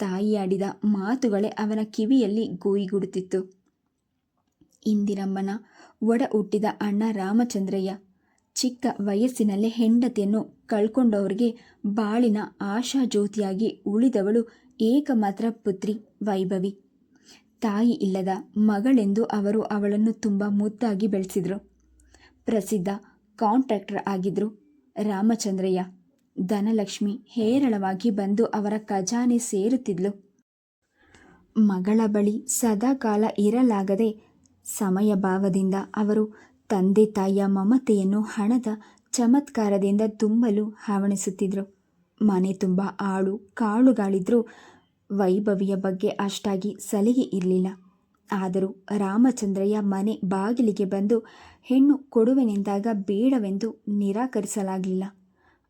ತಾಯಿ ಆಡಿದ ಮಾತುಗಳೇ ಅವನ ಕಿವಿಯಲ್ಲಿ ಗೋಯಿಗುಡುತ್ತಿತ್ತು. ಇಂದಿರಮ್ಮನ ಒಡ ಹುಟ್ಟಿದ ಅಣ್ಣ ರಾಮಚಂದ್ರಯ್ಯ ಚಿಕ್ಕ ವಯಸ್ಸಿನಲ್ಲೇ ಹೆಂಡತಿಯನ್ನು ಕಳ್ಕೊಂಡವ್ರಿಗೆ ಬಾಳಿನ ಆಶಾಜ್ಯೋತಿಯಾಗಿ ಉಳಿದವಳು ಏಕಮಾತ್ರ ಪುತ್ರಿ ವೈಭವಿ. ತಾಯಿ ಇಲ್ಲದ ಮಗಳೆಂದು ಅವರು ಅವಳನ್ನು ತುಂಬ ಮುದ್ದಾಗಿ ಬೆಳೆಸಿದ್ರು. ಪ್ರಸಿದ್ಧ ಕಾಂಟ್ರಾಕ್ಟರ್ ಆಗಿದ್ರು ರಾಮಚಂದ್ರಯ್ಯ. ಧನಲಕ್ಷ್ಮಿ ಹೇರಳವಾಗಿ ಬಂದು ಅವರ ಖಜಾನೆ ಸೇರುತ್ತಿದ್ಲು. ಮಗಳ ಬಳಿ ಸದಾಕಾಲ ಇರಲಾಗದೆ ಸಮಯಭಾವದಿಂದ ಅವರು ತಂದೆ ತಾಯಿಯ ಮಮತೆಯನ್ನು ಹಣದ ಚಮತ್ಕಾರದಿಂದ ತುಂಬಲು ಹವಣಿಸುತ್ತಿದ್ದರು. ಮನೆ ತುಂಬ ಆಳು ಕಾಳುಗಳಿದ್ರೂ ವೈಭವಿಯ ಬಗ್ಗೆ ಅಷ್ಟಾಗಿ ಸಲಿಗೆ ಇರಲಿಲ್ಲ. ಆದರೂ ರಾಮಚಂದ್ರಯ್ಯ ಮನೆ ಬಾಗಿಲಿಗೆ ಬಂದು ಹೆಣ್ಣು ಕೊಡುವೆನೆಂದಾಗ ಬೇಡವೆಂದು ನಿರಾಕರಿಸಲಾಗಲಿಲ್ಲ.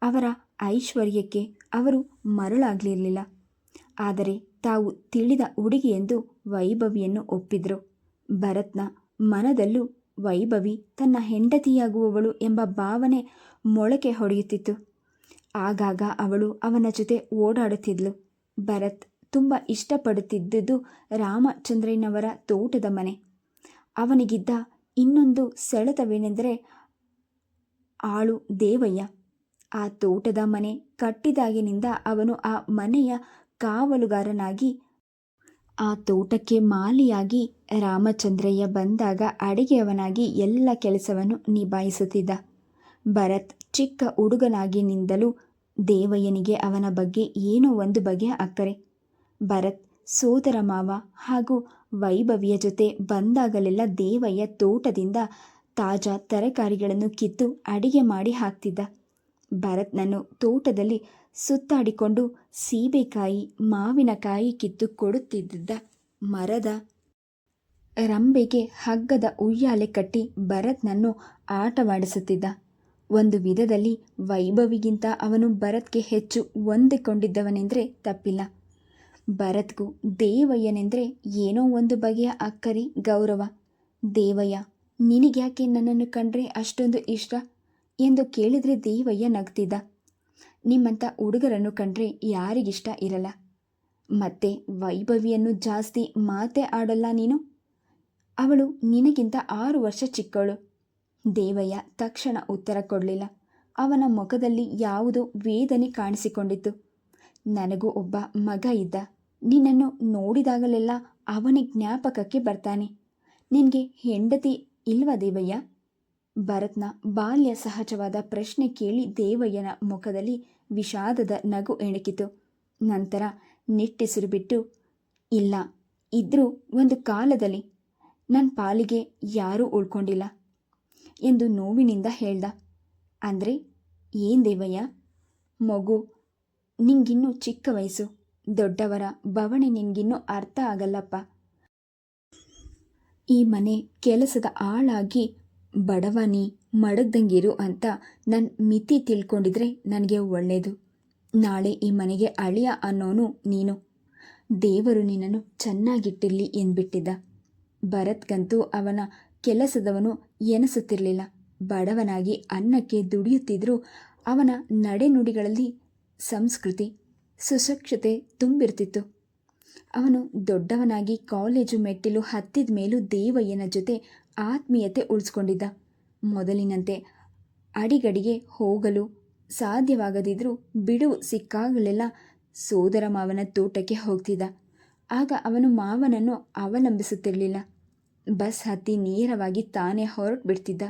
ಅವರ ಐಶ್ವರ್ಯಕ್ಕೆ ಅವರು ಮರಳಾಗಲಿರಲಿಲ್ಲ. ಆದರೆ ತಾವು ತಿಳಿದ ಹುಡುಗಿಯೆಂದು ವೈಭವಿಯನ್ನು ಒಪ್ಪಿದ್ರು. ಭರತ್ನ ಮನದಲ್ಲೂ ವೈಭವಿ ತನ್ನ ಹೆಂಡತಿಯಾಗುವವಳು ಎಂಬ ಭಾವನೆ ಮೊಳಕೆ ಹೊಡೆಯುತ್ತಿತ್ತು. ಆಗಾಗ ಅವಳು ಅವನ ಜೊತೆ ಓಡಾಡುತ್ತಿದ್ಲು. ಭರತ್ ತುಂಬ ಇಷ್ಟಪಡುತ್ತಿದ್ದುದು ರಾಮಚಂದ್ರಯ್ಯನವರ ತೋಟದ ಮನೆ. ಅವನಿಗಿದ್ದ ಇನ್ನೊಂದು ಸೆಳೆತವೇನೆಂದರೆ ಆಳು ದೇವಯ್ಯ. ಆ ತೋಟದ ಮನೆ ಕಟ್ಟಿದಾಗಿನಿಂದ ಅವನು ಆ ಮನೆಯ ಕಾವಲುಗಾರನಾಗಿ, ಆ ತೋಟಕ್ಕೆ ಮಾಲಿಯಾಗಿ, ರಾಮಚಂದ್ರಯ್ಯ ಬಂದಾಗ ಅಡಿಗೆಯವನಾಗಿ ಎಲ್ಲ ಕೆಲಸವನ್ನು ನಿಭಾಯಿಸುತ್ತಿದ್ದ. ಭರತ್ ಚಿಕ್ಕ ಹುಡುಗನಾಗಿನಿಂದಲೂ ದೇವಯ್ಯನಿಗೆ ಅವನ ಬಗ್ಗೆ ಏನೋ ಒಂದು ಬಗೆಯ ಅಕ್ಕರೆ. ಭರತ್ ಸೋದರ ಮಾವ ಹಾಗೂ ವೈಭವಿಯ ಜೊತೆ ಬಂದಾಗಲೆಲ್ಲ ದೇವಯ್ಯ ತೋಟದಿಂದ ತಾಜಾ ತರಕಾರಿಗಳನ್ನು ಕಿತ್ತು ಅಡಿಗೆ ಮಾಡಿ ಹಾಕ್ತಿದ್ದ. ಭರತ್ನನ್ನು ತೋಟದಲ್ಲಿ ಸುತ್ತಾಡಿಕೊಂಡು ಸೀಬೆಕಾಯಿ ಮಾವಿನಕಾಯಿ ಕಿತ್ತು ಕೊಡುತ್ತಿದ್ದ. ಮರದ ರಂಬೆಗೆ ಹಗ್ಗದ ಉಯ್ಯಾಲೆ ಕಟ್ಟಿ ಭರತ್ನನ್ನು ಆಟವಾಡಿಸುತ್ತಿದ್ದ. ಒಂದು ವಿಧದಲ್ಲಿ ವೈಭವಿಗಿಂತ ಅವನು ಭರತ್ಗೆ ಹೆಚ್ಚು ಹೊಂದಿಕೊಂಡಿದ್ದವನೆಂದರೆ ತಪ್ಪಿಲ್ಲ. ಭರತ್ಗೂ ದೇವಯ್ಯನೆಂದರೆ ಏನೋ ಒಂದು ಬಗೆಯ ಅಕ್ಕರಿ ಗೌರವ. ದೇವಯ್ಯ, ನಿನಗ್ಯಾಕೆ ನನ್ನನ್ನು ಕಂಡ್ರೆ ಅಷ್ಟೊಂದು ಇಷ್ಟ ಎಂದು ಕೇಳಿದರೆ ದೇವಯ್ಯ ನಗ್ತಿದ್ದ. ನಿಮ್ಮಂಥ ಹುಡುಗರನ್ನು ಕಂಡ್ರೆ ಯಾರಿಗಿಷ್ಟ ಇರಲ್ಲ. ಮತ್ತೆ ವೈಭವಿಯನ್ನು ಜಾಸ್ತಿ ಮಾತೇ ಆಡಲ್ಲ ನೀನು. ಅವಳು ನಿನಗಿಂತ 6 ವರ್ಷ ಚಿಕ್ಕವಳು. ದೇವಯ್ಯ ತಕ್ಷಣ ಉತ್ತರ ಕೊಡಲಿಲ್ಲ. ಅವನ ಮುಖದಲ್ಲಿ ಯಾವುದೋ ವೇದನೆ ಕಾಣಿಸಿಕೊಂಡಿತ್ತು. ನನಗೂ ಒಬ್ಬ ಮಗ ಇದ್ದ. ನಿನ್ನನ್ನು ನೋಡಿದಾಗಲೆಲ್ಲ ಅವನ ಜ್ಞಾಪಕಕ್ಕೆ ಬರ್ತಾನೆ. ನಿನಗೆ ಹೆಂಡತಿ ಇಲ್ವಾ ದೇವಯ್ಯ? ಭರತ್ನ ಬಾಲ್ಯ ಸಹಜವಾದ ಪ್ರಶ್ನೆ ಕೇಳಿ ದೇವಯ್ಯನ ಮುಖದಲ್ಲಿ ವಿಷಾದದ ನಗು ಎಣಕಿತು. ನಂತರ ನಿಟ್ಟುಸಿರು ಬಿಟ್ಟು, ಇಲ್ಲ, ಇದ್ರೂ ಒಂದು ಕಾಲದಲ್ಲಿ ನನ್ನ ಪಾಲಿಗೆ ಯಾರೂ ಉಳ್ಕೊಂಡಿಲ್ಲ ಎಂದು ನೋವಿನಿಂದ ಹೇಳ್ದ. ಅಂದರೆ ಏನು ದೇವಯ್ಯ? ಮಗು, ನಿಂಗಿನ್ನೂ ಚಿಕ್ಕ ವಯಸ್ಸು. ದೊಡ್ಡವರ ಬವಣೆ ನಿನಗಿನ್ನೂ ಅರ್ಥ ಆಗಲ್ಲಪ್ಪ. ಈ ಮನೆ ಕೆಲಸದ ಆಳಾಗಿ ಬಡವನಿ ಮಡಗ್ದಂಗಿರು ಅಂತ ನನ್ನ ಮಿತಿ ತಿಳ್ಕೊಂಡಿದ್ರೆ ನನಗೆ ಒಳ್ಳೆಯದು. ನಾಳೆ ಈ ಮನೆಗೆ ಅಳಿಯ ಅನ್ನೋನು ನೀನು. ದೇವರು ನಿನ್ನನ್ನು ಚೆನ್ನಾಗಿಟ್ಟಿರಲಿ ಎಂದ್ಬಿಟ್ಟಿದ್ದ. ಭರತ್ಗಂತೂ ಅವನ ಕೆಲಸದವನು ಎನಿಸುತ್ತಿರಲಿಲ್ಲ. ಬಡವನಾಗಿ ಅನ್ನಕ್ಕೆ ದುಡಿಯುತ್ತಿದ್ದರೂ ಅವನ ನಡೆನುಡಿಗಳಲ್ಲಿ ಸಂಸ್ಕೃತಿ ಸುಶಿಕ್ಷತೆ ತುಂಬಿರ್ತಿತ್ತು. ಅವನು ದೊಡ್ಡವನಾಗಿ ಕಾಲೇಜು ಮೆಟ್ಟಿಲು ಹತ್ತಿದ ಮೇಲೂ ದೇವಯ್ಯನ ಜೊತೆ ಆತ್ಮೀಯತೆ ಉಳಿಸ್ಕೊಂಡಿದ್ದ. ಮೊದಲಿನಂತೆ ಅಡಿಗಡಿಗೆ ಹೋಗಲು ಸಾಧ್ಯವಾಗದಿದ್ದರೂ ಬಿಡುವು ಸಿಕ್ಕಾಗಲೆಲ್ಲ ಸೋದರ ಮಾವನ ತೋಟಕ್ಕೆ ಹೋಗ್ತಿದ್ದ. ಆಗ ಅವನು ಮಾವನನ್ನು ಅವಲಂಬಿಸುತ್ತಿರಲಿಲ್ಲ. ಬಸ್ ಹತ್ತಿ ನೇರವಾಗಿ ತಾನೇ ಹೊರಟು ಬಿಡ್ತಿದ್ದ.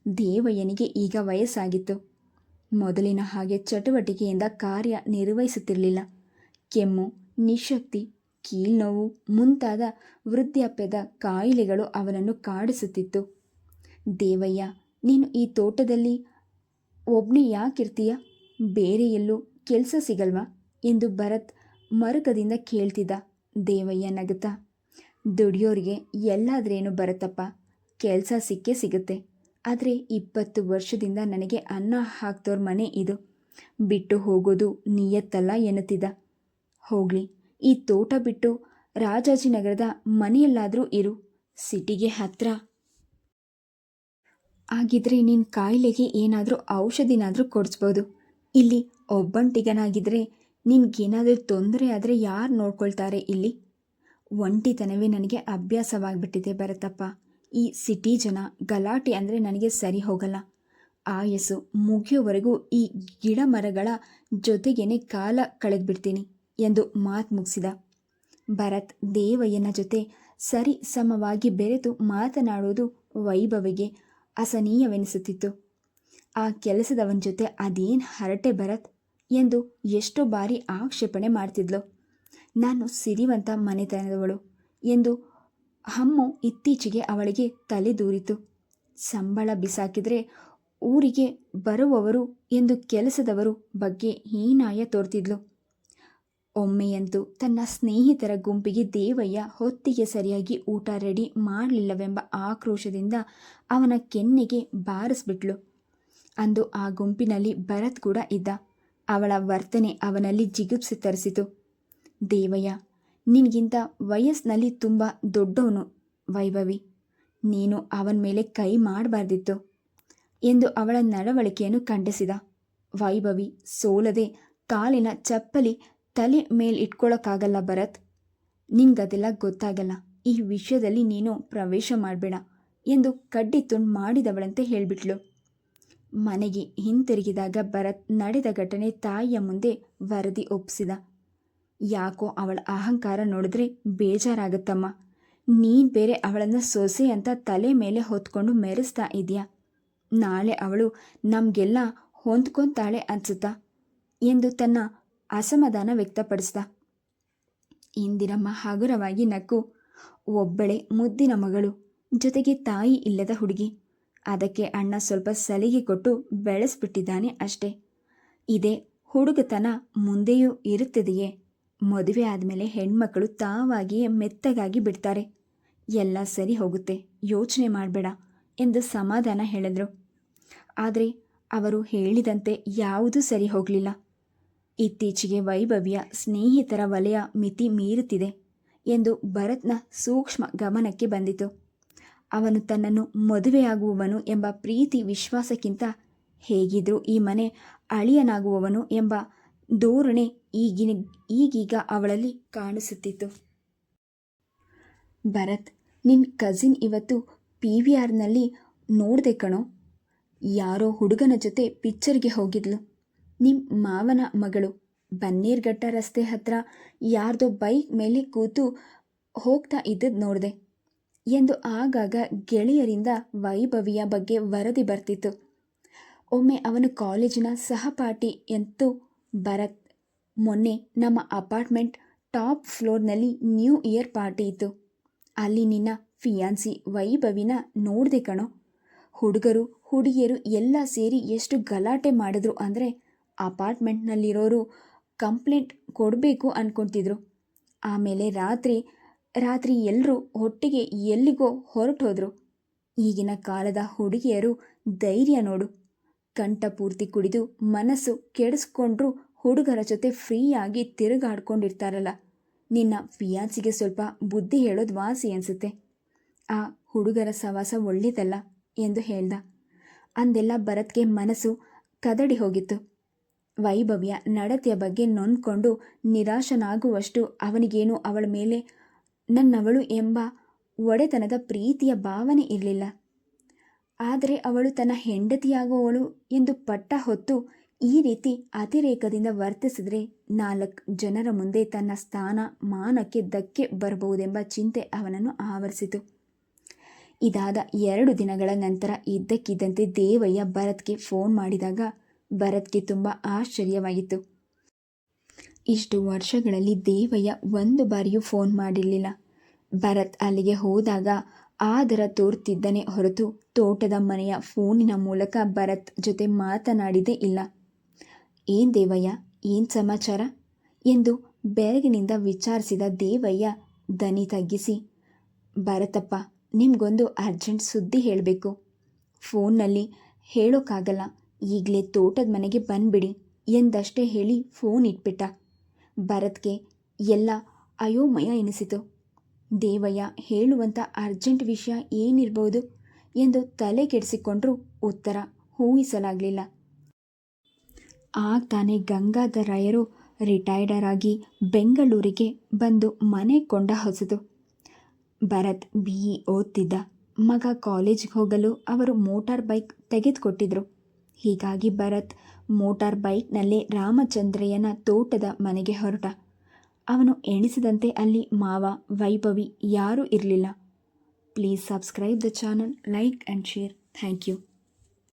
ದೇವಯ್ಯನಿಗೆ ಈಗ ವಯಸ್ಸಾಗಿತ್ತು. ಮೊದಲಿನ ಹಾಗೆ ಚಟುವಟಿಕೆಯಿಂದ ಕಾರ್ಯ ನಿರ್ವಹಿಸುತ್ತಿರಲಿಲ್ಲ. ಕೆಮ್ಮು, ನಿಶಕ್ತಿ, ಕೀಲ್ನೋವು ಮುಂತಾದ ವೃದ್ಧಾಪ್ಯದ ಕಾಯಿಲೆಗಳು ಅವನನ್ನು ಕಾಡಿಸುತ್ತಿತ್ತು. ದೇವಯ್ಯ, ನೀನು ಈ ತೋಟದಲ್ಲಿ ಒಬ್ಬನೇ ಯಾಕಿರ್ತೀಯ? ಬೇರೆ ಎಲ್ಲೂ ಕೆಲಸ ಸಿಗಲ್ವಾ ಎಂದು ಭರತ್ ಮರುಕದಿಂದ ಕೇಳ್ತಿದ್ದ. ದೇವಯ್ಯ ನಗುತ್ತಾ, ದುಡಿಯೋರಿಗೆ ಎಲ್ಲಾದ್ರೇನು ಬರುತ್ತಪ್ಪ, ಕೆಲಸ ಸಿಕ್ಕೇ ಸಿಗುತ್ತೆ. ಆದರೆ 20 ವರ್ಷದಿಂದ ನನಗೆ ಅನ್ನ ಹಾಕ್ತೋರ್ ಮನೆ ಇದು. ಬಿಟ್ಟು ಹೋಗೋದು ನಿಯತ್ತಲ್ಲ ಎನ್ನುತ್ತಿದ್ದ. ಹೋಗಲಿ, ಈ ತೋಟ ಬಿಟ್ಟು ರಾಜಾಜಿನಗರದ ಮನೆಯಲ್ಲಾದರೂ ಇರು, ಸಿಟಿಗೆ ಹತ್ರ ಆಗಿದ್ರೆ ನಿನ್ನ ಕಾಯಿಲೆಗೆ ಏನಾದರೂ ಔಷಧಿನಾದರೂ ಕೊಡಿಸ್ಬೋದು. ಇಲ್ಲಿ ಒಬ್ಬಂಟಿಗನಾಗಿದ್ದರೆ ನಿನಗೇನಾದರೂ ತೊಂದರೆ ಆದರೆ ಯಾರು ನೋಡ್ಕೊಳ್ತಾರೆ ಇಲ್ಲಿ? ಒಂಟಿತನವೇ ನನಗೆ ಅಭ್ಯಾಸವಾಗಿಬಿಟ್ಟಿದೆ ಭರತಪ್ಪ. ಈ ಸಿಟಿ ಜನ ಗಲಾಟೆ ಅಂದರೆ ನನಗೆ ಸರಿ ಹೋಗಲ್ಲ. ಆಯಸ್ಸು ಮುಗಿಯೋವರೆಗೂ ಈ ಗಿಡ ಮರಗಳ ಜೊತೆಗೇನೆ ಕಾಲ ಕಳೆದ್ಬಿಡ್ತೀನಿ ಎಂದು ಮಾತು ಮುಗಿಸಿದ. ಭರತ್ ದೇವಯ್ಯನ ಜೊತೆ ಸರಿ ಸಮವಾಗಿ ಬೆರೆತು ಮಾತನಾಡುವುದು ವೈಭವಿಗೆ ಅಸಹನೀಯವೆನಿಸುತ್ತಿತ್ತು. ಆ ಕೆಲಸದವನ ಜೊತೆ ಅದೇನು ಹರಟೆ ಭರತ್ ಎಂದು ಎಷ್ಟೋ ಬಾರಿ ಆಕ್ಷೇಪಣೆ ಮಾಡ್ತಿದ್ಲು. ನಾನು ಸಿರಿವಂತ ಮನೆತನದವಳು ಎಂದು ಹಮ್ಮು ಇತ್ತೀಚೆಗೆ ಅವಳಿಗೆ ತಲೆದೂರಿತು. ಸಂಬಳ ಬಿಸಾಕಿದರೆ ಊರಿಗೆ ಬರುವವರು ಎಂದು ಕೆಲಸದವರು ಬಗ್ಗೆ ಹೀನಾಯ ತೋರ್ತಿದ್ಲು. ಒಮ್ಮೆಯಂತೂ ತನ್ನ ಸ್ನೇಹಿತರ ಗುಂಪಿಗೆ ದೇವಯ್ಯ ಹೊತ್ತಿಗೆ ಸರಿಯಾಗಿ ಊಟ ರೆಡಿ ಮಾಡಲಿಲ್ಲವೆಂಬ ಆಕ್ರೋಶದಿಂದ ಅವನ ಕೆನ್ನೆಗೆ ಬಾರಿಸ್ಬಿಟ್ಲು. ಅಂದು ಆ ಗುಂಪಿನಲ್ಲಿ ಭರತ್ ಕೂಡ ಇದ್ದ. ಅವಳ ವರ್ತನೆ ಅವನಲ್ಲಿ ಜಿಗುಪ್ಸೆ ತರಿಸಿತು. ದೇವಯ್ಯ, ನಿನಗಿಂತ ವಯಸ್ಸಿನಲ್ಲಿ ತುಂಬ ದೊಡ್ಡವನು ವೈಭವಿ, ನೀನು ಅವನ ಮೇಲೆ ಕೈ ಮಾಡಬಾರ್ದಿತ್ತು ಎಂದು ಅವಳ ನಡವಳಿಕೆಯನ್ನು ಖಂಡಿಸಿದ. ವೈಭವಿ ಸೋಲದೆ ಕಾಲಿನ ಚಪ್ಪಲಿ ತಲೆ ಮೇಲಿಟ್ಕೊಳ್ಳೋಕ್ಕಾಗಲ್ಲ ಭರತ್, ನಿನ್ಗದೆಲ್ಲ ಗೊತ್ತಾಗಲ್ಲ. ಈ ವಿಷಯದಲ್ಲಿ ನೀನು ಪ್ರವೇಶ ಮಾಡಬೇಡ ಎಂದು ಕಡ್ಡಿ ತುಂಡು ಮಾಡಿದವಳಂತೆ ಹೇಳಿಬಿಟ್ಲು. ಮನೆಗೆ ಹಿಂತಿರುಗಿದಾಗ ಭರತ್ ನಡೆದ ಘಟನೆ ತಾಯಿಯ ಮುಂದೆ ವರದಿ ಒಪ್ಪಿಸಿದ. ಯಾಕೋ ಅವಳ ಅಹಂಕಾರ ನೋಡಿದ್ರೆ ಬೇಜಾರಾಗತ್ತಮ್ಮ. ನೀನು ಬೇರೆ ಅವಳನ್ನು ಸೊಸೆ ಅಂತ ತಲೆ ಮೇಲೆ ಹೊತ್ಕೊಂಡು ಮೆರೆಸ್ತಾ ಇದೆಯಾ? ನಾಳೆ ಅವಳು ನಮಗೆಲ್ಲ ಹೊಂದ್ಕೊತಾಳೆ ಅನ್ಸುತ್ತಾ ಎಂದು ತನ್ನ ಅಸಮಾಧಾನ ವ್ಯಕ್ತಪಡಿಸಿದ. ಇಂದಿರಮ್ಮ ಹಗುರವಾಗಿ ನಕ್ಕು, ಒಬ್ಬಳೆ ಮುದ್ದಿನ ಮಗಳು, ಜೊತೆಗೆ ತಾಯಿ ಇಲ್ಲದ ಹುಡುಗಿ, ಅದಕ್ಕೆ ಅಣ್ಣ ಸ್ವಲ್ಪ ಸಲಿಗೆ ಕೊಟ್ಟು ಬೆಳೆಸ್ಬಿಟ್ಟಿದ್ದಾನೆ ಅಷ್ಟೇ. ಇದೇ ಹುಡುಗತನ ಮುಂದೆಯೂ ಇರುತ್ತದೆಯೇ? ಮದುವೆ ಆದಮೇಲೆ ಹೆಣ್ಮಕ್ಕಳು ತಾವಾಗಿಯೇ ಮೆತ್ತಗಾಗಿ ಬಿಡ್ತಾರೆ. ಎಲ್ಲ ಸರಿ ಹೋಗುತ್ತೆ, ಯೋಚನೆ ಮಾಡಬೇಡ ಎಂದು ಸಮಾಧಾನ ಹೇಳಿದ್ರು. ಆದರೆ ಅವರು ಹೇಳಿದಂತೆ ಯಾವುದೂ ಸರಿ ಹೋಗಲಿಲ್ಲ. ಇತ್ತೀಚೆಗೆ ವೈಭವಿಯ ಸ್ನೇಹಿತರ ವಲಯ ಮಿತಿ ಮೀರುತ್ತಿದೆ ಎಂದು ಭರತ್ನ ಸೂಕ್ಷ್ಮ ಗಮನಕ್ಕೆ ಬಂದಿತು. ಅವನು ತನ್ನನ್ನು ಮದುವೆಯಾಗುವವನು ಎಂಬ ಪ್ರೀತಿ ವಿಶ್ವಾಸಕ್ಕಿಂತ ಹೇಗಿದ್ರೂ ಈ ಮನೆ ಅಳಿಯನಾಗುವವನು ಎಂಬ ಧೋರಣೆ ಈಗೀಗ ಅವಳಲ್ಲಿ ಕಾಣಿಸುತ್ತಿತ್ತು. ಭರತ್, ನಿನ್ನ ಕಸಿನ್ ಇವತ್ತು PVRನಲ್ಲಿ ನೋಡಿದೆ ಕಣೋ. ಯಾರೋ ಹುಡುಗನ ಜೊತೆ ಪಿಕ್ಚರ್ಗೆ ಹೋಗಿದ್ಲು. ನಿಮ್ಮ ಮಾವನ ಮಗಳು ಬನ್ನೇರ್ಘಟ್ಟ ರಸ್ತೆ ಹತ್ರ ಯಾರ್ದೋ ಬೈಕ್ ಮೇಲೆ ಕೂತು ಹೋಗ್ತಾ ಇದ್ದದ್ದು ನೋಡಿದೆ ಎಂದು ಆಗಾಗ ಗೆಳೆಯರಿಂದ ವೈಭವಿಯ ಬಗ್ಗೆ ವರದಿ ಬರ್ತಿತ್ತು. ಒಮ್ಮೆ ಅವನು ಕಾಲೇಜಿನ ಸಹಪಾಠಿ ಎಂತೂ ಭರತ್, ಮೊನ್ನೆ ನಮ್ಮ ಅಪಾರ್ಟ್ಮೆಂಟ್ ಟಾಪ್ ಫ್ಲೋರ್ನಲ್ಲಿ ನ್ಯೂ ಇಯರ್ ಪಾರ್ಟಿ ಇತ್ತು. ಅಲ್ಲಿ ನಿನ್ನ ಫಿಯಾನ್ಸಿ ವೈಭವಿನ ನೋಡಿದೆ ಕಣೋ. ಹುಡುಗರು ಹುಡುಗಿಯರು ಎಲ್ಲ ಸೇರಿ ಎಷ್ಟು ಗಲಾಟೆ ಮಾಡಿದ್ರು ಅಂದರೆ ಅಪಾರ್ಟ್ಮೆಂಟ್ನಲ್ಲಿರೋರು ಕಂಪ್ಲೇಂಟ್ ಕೊಡಬೇಕು ಅಂದ್ಕೊತಿದ್ರು. ಆಮೇಲೆ ರಾತ್ರಿ ಎಲ್ಲರೂ ಒಟ್ಟಿಗೆ ಎಲ್ಲಿಗೋ ಹೊರಟೋದ್ರು. ಈಗಿನ ಕಾಲದ ಹುಡುಗಿಯರು ಧೈರ್ಯ ನೋಡು. ಕಂಠಪೂರ್ತಿ ಕುಡಿದು ಮನಸ್ಸು ಕೆಡಿಸ್ಕೊಂಡ್ರೂ ಹುಡುಗರ ಜೊತೆ ಫ್ರೀಯಾಗಿ ತಿರುಗಾಡ್ಕೊಂಡಿರ್ತಾರಲ್ಲ. ನಿನ್ನ ಫಿಯಾನ್ಸಿಗೆ ಸ್ವಲ್ಪ ಬುದ್ಧಿ ಹೇಳೋದು ವಾಸಿ ಅನಿಸುತ್ತೆ. ಆ ಹುಡುಗರ ಸವಾಸ ಒಳ್ಳೇದಲ್ಲ ಎಂದು ಹೇಳ್ದ. ಅಂದೆಲ್ಲ ಭರತ್ಗೆ ಮನಸ್ಸು ಕದಡಿ ಹೋಗಿತ್ತು. ವೈಭವಿಯ ನಡತೆಯ ಬಗ್ಗೆ ನೊಂದ್ಕೊಂಡು ನಿರಾಶನಾಗುವಷ್ಟು ಅವನಿಗೇನು ಅವಳ ಮೇಲೆ ನನ್ನವಳು ಎಂಬ ಒಡೆತನದ ಪ್ರೀತಿಯ ಭಾವನೆ ಇರಲಿಲ್ಲ. ಆದರೆ ಅವಳು ತನ್ನ ಹೆಂಡತಿಯಾಗುವವಳು ಎಂದು ಪಟ್ಟ ಹೊತ್ತು ಈ ರೀತಿ ಅತಿರೇಕದಿಂದ ವರ್ತಿಸಿದರೆ 4 ಜನರ ಮುಂದೆ ತನ್ನ ಸ್ಥಾನ ಮಾನಕ್ಕೆ ಧಕ್ಕೆ ಬರಬಹುದೆಂಬ ಚಿಂತೆ ಅವನನ್ನು ಆವರಿಸಿತು. ಇದಾದ 2 ದಿನಗಳ ನಂತರ ಇದ್ದಕ್ಕಿದ್ದಂತೆ ದೇವಯ್ಯ ಭರತ್ಗೆ ಫೋನ್ ಮಾಡಿದಾಗ ಭರತ್ಗೆ ತುಂಬ ಆಶ್ಚರ್ಯವಾಗಿತ್ತು. ಇಷ್ಟು ವರ್ಷಗಳಲ್ಲಿ ದೇವಯ್ಯ ಒಂದು ಬಾರಿಯೂ ಫೋನ್ ಮಾಡಿರಲಿಲ್ಲ. ಭರತ್ ಅಲ್ಲಿಗೆ ಹೋದಾಗ ಆದರ ತೋರ್ತಿದ್ದನೇ ಹೊರತು ತೋಟದ ಮನೆಯ ಫೋನಿನ ಮೂಲಕ ಭರತ್ ಜೊತೆ ಮಾತನಾಡಿದೇ ಇಲ್ಲ. ಏನು ದೇವಯ್ಯ, ಏನು ಸಮಾಚಾರ ಎಂದು ಬೆರಗಿನಿಂದ ವಿಚಾರಿಸಿದ ದೇವಯ್ಯ ದನಿ ತಗ್ಗಿಸಿ, ಭರತಪ್ಪ, ನಿಮಗೊಂದು ಅರ್ಜೆಂಟ್ ಸುದ್ದಿ ಹೇಳಬೇಕು. ಫೋನ್ನಲ್ಲಿ ಹೇಳೋಕ್ಕಾಗಲ್ಲ, ಈಗಲೇ ತೋಟದ ಮನೆಗೆ ಬಂದ್ಬಿಡಿ ಎಂದಷ್ಟೇ ಹೇಳಿ ಫೋನ್ ಇಟ್ಬಿಟ್ಟ. ಭರತ್ಗೆ ಎಲ್ಲ ಅಯೋಮಯ ಎನಿಸಿತು. ದೇವಯ್ಯ ಹೇಳುವಂಥ ಅರ್ಜೆಂಟ್ ವಿಷಯ ಏನಿರ್ಬೋದು ಎಂದು ತಲೆ ಕೆಡಿಸಿಕೊಂಡ್ರೂ ಉತ್ತರ ಊಹಿಸಲಾಗಲಿಲ್ಲ. ಆಗ ತಾನೇ ಗಂಗಾಧರಯ್ಯರು ರಿಟೈರ್ಡರ್ ಆಗಿ ಬೆಂಗಳೂರಿಗೆ ಬಂದು ಮನೆ ಕೊಂಡ ಹೊಸದು. ಭರತ್ BE ಓದ್ತಿದ್ದ. ಮಗ ಕಾಲೇಜಿಗೆ ಹೋಗಲು ಅವರು ಮೋಟಾರ್ ಬೈಕ್ ತೆಗೆದುಕೊಟ್ಟಿದ್ರು. ಹೀಗಾಗಿ ಭರತ್ ಮೋಟಾರ್ ಬೈಕ್ನಲ್ಲೇ ರಾಮಚಂದ್ರಯ್ಯನ ತೋಟದ ಮನೆಗೆ ಹೊರಟ. ಅವನು ಎಣಿಸಿದಂತೆ ಅಲ್ಲಿ ಮಾವ, ವೈಭವಿ ಯಾರೂ ಇರಲಿಲ್ಲ. Please subscribe the channel, like and share. Thank you.